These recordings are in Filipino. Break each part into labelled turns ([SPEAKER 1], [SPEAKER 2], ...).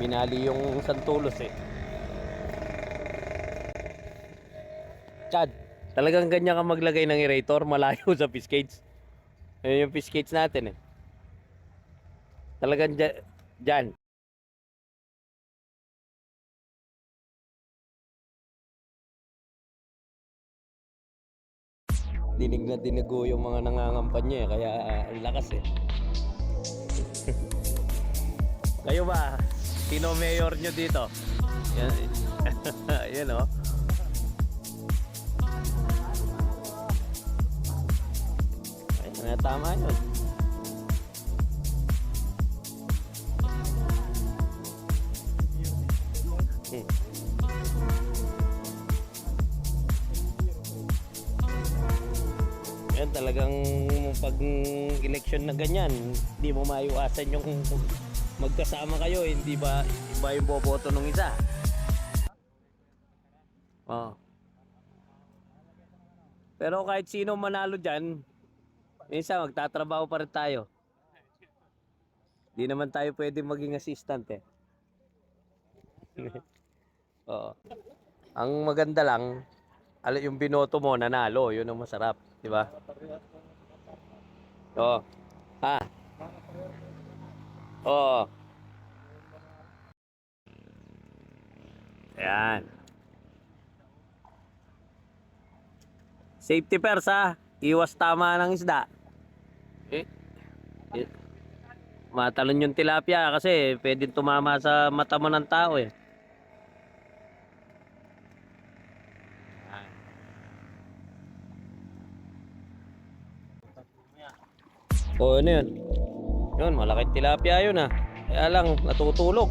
[SPEAKER 1] Binali yung santulos eh. Chad, talagang ganyan ka maglagay ng aerator malayo sa fish cage. Ayun yung fish cage natin eh. Talagang dyan. Dinig na dinigo yung mga nangangampanya eh. Kaya ang lakas eh. Kayo ba? Sino mayor nyo dito? Yan. Yan o. Ay, tama yun. Yan talagang pag election na ganyan, hindi mo maiwasan yung magkasama kayo, hindi ba iba yung boboto ng isa? Oh. Pero kahit sino manalo dyan, minsan magtatrabaho pa rin tayo. Di naman tayo pwede maging assistant eh. Oo. Ang maganda lang, yung binoto mo nanalo, yun ang masarap, di ba? Oo. Ha? Oo. Ayan. Safety first ha. Iwas tama ng isda. Eh. Matalon yung tilapia kasi pwedeng tumama sa mata mo ng tao eh. O ano yun? Yun, malaking tilapia yun ah. Kaya lang, natutulog.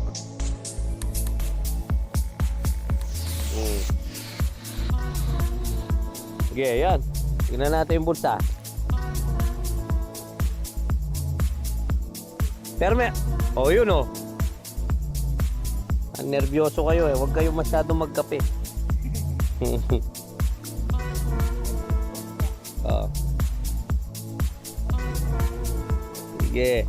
[SPEAKER 1] Sige, yan. Tingnan natin yung bulsa. Perme. O yun o. Ang nervyoso kayo eh. Huwag kayong masyadong magkape. Oh. Sige.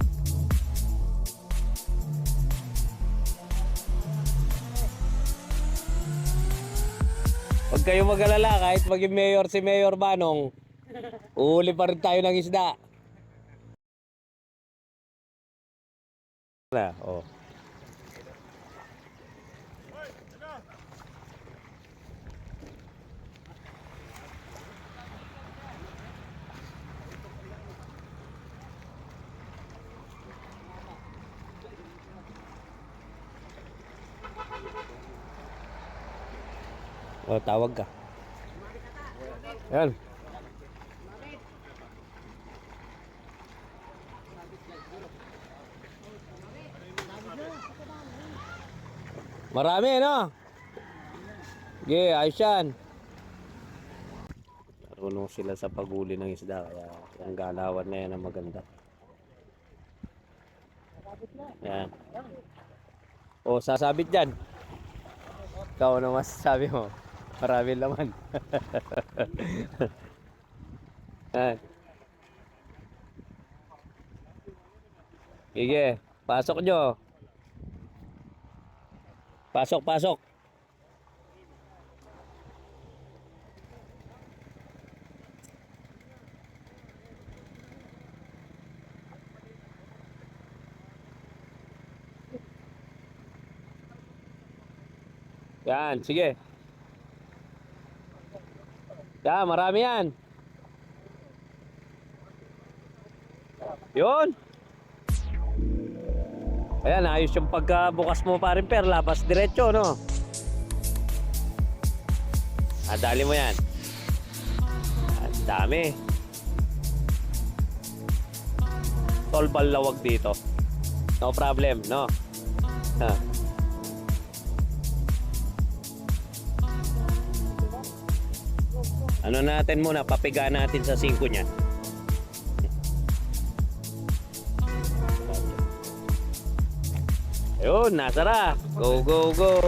[SPEAKER 1] Huwag kayong mag-alala kahit maging mayor si Mayor Manong. Uhuli pa rin tayo ng isda. Na, oh. O, tawag ka. Yan. Marami, no? Sige, ayos yan. Marunong sila sa paghuli ng isda, kaya ang galawan na yan ang maganda. Yan. O, sasabit dyan. Ikaw ano masasabi mo? Marami laman. Yan. Sige, pasok nyo. Pasok, pasok. Yan, sige. Yan, marami yan. Yun. Ayan, ayos yung pagkabukas mo pa rin per. Labas diretso, no? Dali mo yan. Ang dami. Tolbal lawag dito. No problem, no? Ha. Ano natin muna, papiga natin sa 5 niya. Ayun, nasa na. Go, go, go.